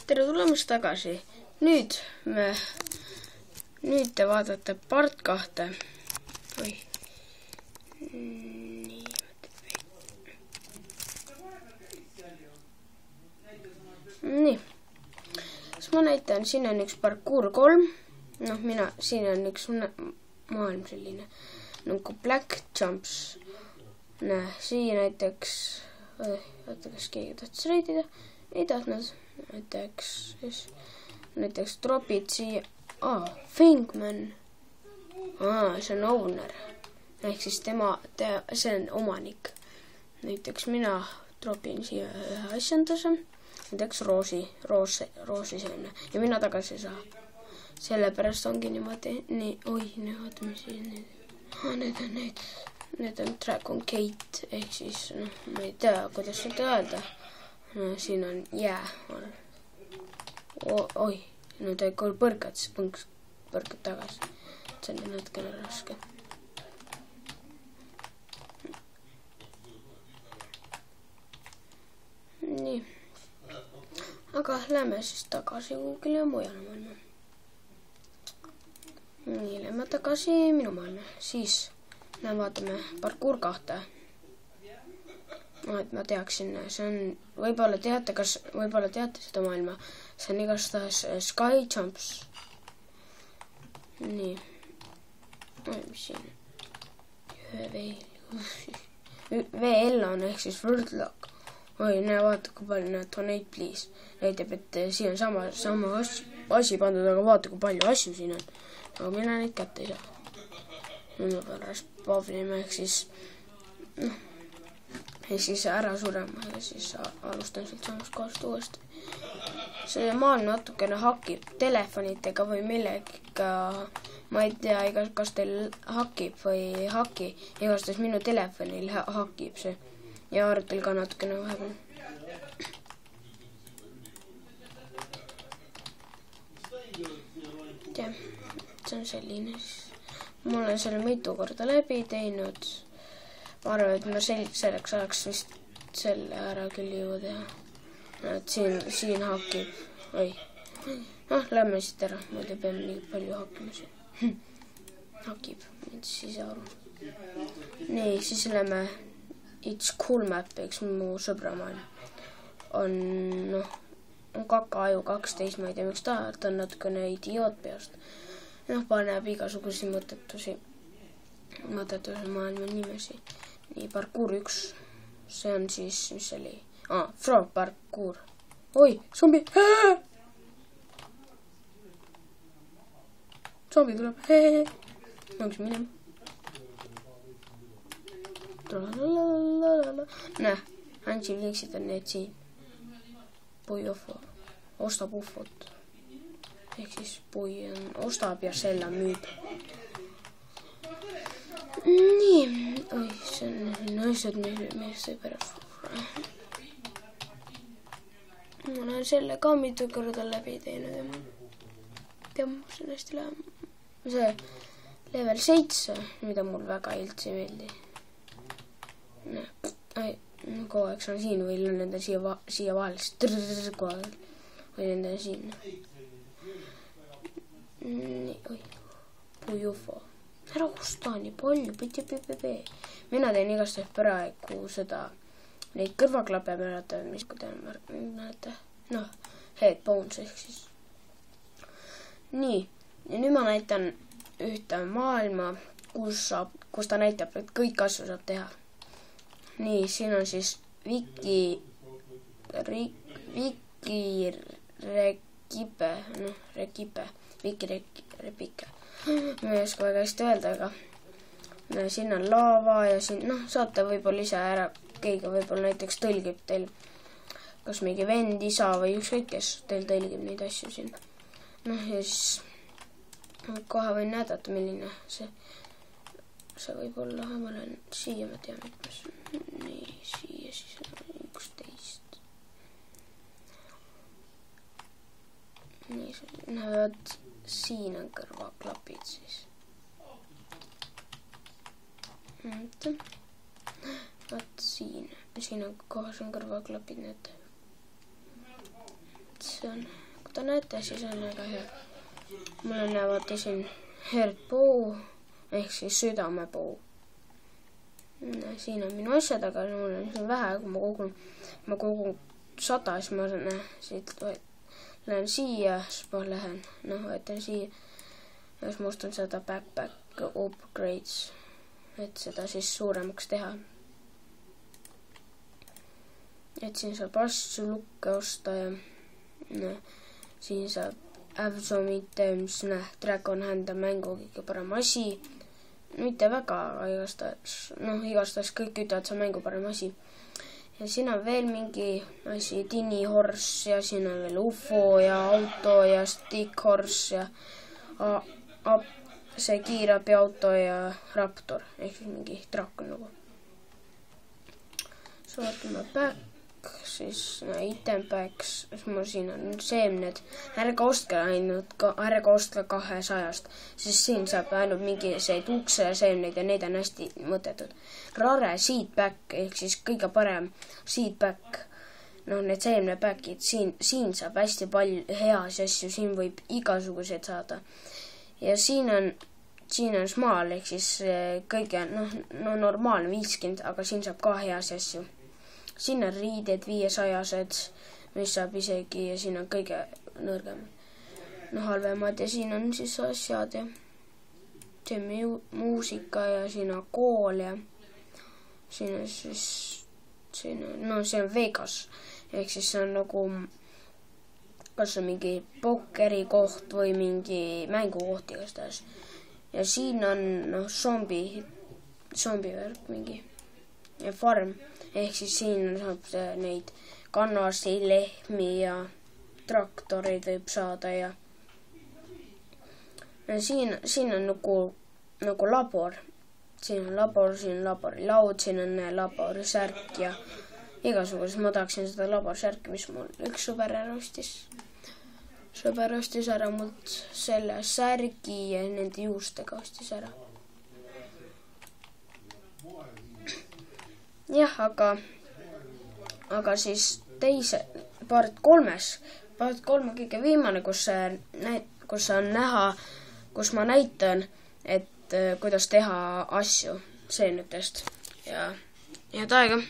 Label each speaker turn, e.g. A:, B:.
A: tere tulemast tagasi. Nüüd te vaatate part 2. Oi. Nii. Siis ma näitan, siin on üks parkour 3. Siin on üks maailm selline. Nagu Black Jumps. Siin näiteks, kas keegi tahtis reidida? Ei tahtnud. Näiteks tropid siia. Fingman. See on owner. Ehk siis see on omanik. Näiteks mina tropin siia ühe asjanduse. Näiteks roosi seemne. Ja mina tagasi ei saa. Sellepärast ongi niimoodi. Vaatame siin. Need on Dragon Gate. Ehk siis, ma ei tea, kuidas seda öelda. Siin on jää. Nüüd ei kui põrgad, siis põrgad tagasi. See on natukene raske. Nii. Aga lähme siis tagasi kuhugile mujale maailma. Nii, lähme tagasi minu maailma. Siis vaatame parkour 2. Et ma teaksin, see on, võib-olla teate seda maailma. See on igastahes Sky Jumps. Nii. Mis siin? VL on ehk siis World Lock. Vaata kui palju need donate please. Näitab, et siin on sama asi pandud, aga vaata kui palju asju siin on. Aga mina neid kätte ei saa. Nüüd ma pean respavnima ehk siis ära surema ja siis alustan sealt samast kohast uuesti. See maailm natukene hakib telefonitega või millega, ma ei tea, kas teil hakib või ei haki, igastahes minu telefonil hakib see ja arvutil ka natukene vahepeal. See on selline siis. Ma olen selle mitu korda läbi teinud. Ma arvan, et ma selleks ajaks vist selle ära küll jõua teha. Et siin hakib. Lähme siit ära. Ma ei peame nii palju hakkima siin. Hakib. Siis aru. Nii, siis lähme It's Cool Map, eks mu sõbramaal. On kakaaju 12, ma ei tea, miks ta on natukene idioot peast. Paneb igasugusi mõttetusi maailma nimesi. Nii, parkour 1. See on siis, mis see oli? Frog parkour. Oi, zombi! Zombi tuleb. Ma hakkasin minema. Andsin liiksid on need siin. Puiofo. Ostab ufot. Ehk siis pui ostab ja selle müüb. Nii. See on naised meeste pärast. Ma olen selle ka mitu korda läbi teinud. See on hästi lähe. See level 7, mida mul väga üldse ei meeldi. Kogu aeg saan siin või lennada siia vahel. Või lennada siin. Nii, Pujufo. Ära osta nii palju, Mina teen igastahes praegu neid kõrvaklappe määrata, mis kui te näete. Headphones ehk siis. Nii, ja nüüd ma näitan ühte maailma, kus ta näitab, et kõik asju saab teha. Nii, siin on siis Viki Repike. Ma ei oska väga hästi öelda, aga siin on laava ja siin, saate võib-olla ise ära, keegi võib-olla näiteks tõlgib teil, kas mingi vend, isa või ükskõik, kes teil tõlgib neid asju siin. Ja siis kohe võin näidata, milline see võib olla, ma olen siia, ma tean, mitmes. Nii, siia siis on 11. Nii, näevad, siin on kõrvaklapid siis. Vaat siin on kohas on kõrvaklapid, näete. see on, kui te näete, siis on väga hea. Mul on vaata siin heartbow ehk siis südamepuu. Siin on minu asjad, aga mul on siin vähe, kui ma kogun 100, siis ma siit lähen siia, siis ma lähen, võetan siia ja siis ma ostan seda backpack upgrades, et seda siis suuremaks teha. Et siin saab asju lukke osta ja siin saab Avzom items, Dragon Hand on mängu kõige parem asi. Mitte väga, aga igastahes kõik ütlevad, see on mängu parem asi. Ja siin on veel mingi asi, Tiny Horse ja siin on veel UFO ja auto ja Stick Horse ja see kiirabi auto ja Raptor ehk mingi draakon nagu. Siis vaatame back, siis item packs, siis mul siin on seemned. Ärge ostke 200-st, siis siin saab ainult mingiseid ukse seemneid ja neid on hästi mõttetud. Rare seedback ehk siis kõige parem seedback, need seemnepäkid, siin saab hästi palju heasi asju, siin võib igasuguseid saada. Ja siin on small ehk siis kõige normaalne 50, aga siin saab ka heasi asju. Siin on riided 500-sed, mis saab isegi ja siin on kõige nõrgem. Halvemad ja siin on siis asjad ja siin on muusika ja siin on kool ja siin on siis, see on Vegas. Ehk siis see on nagu, kas on mingi pokeri koht või mingi mängukoht igastahes. Ja siin on zombivärk mingi ja farm. Ehk siis siin saab neid kannasi, lehmi ja traktoreid võib saada ja siin on nagu labor. Siin on labor, siin on laborilaud, siin on laborisärk ja igasuguses. Ma tahaksin seda laborisärki, mis mul üks sõber ära ostis. Sõber ostis ära mult selle särgi ja nende juustega ostis ära. Jah, aga siis part 3 kõige viimane, kus on näha, kus ma näitan, et kuidas teha asju seenetest ja head aega.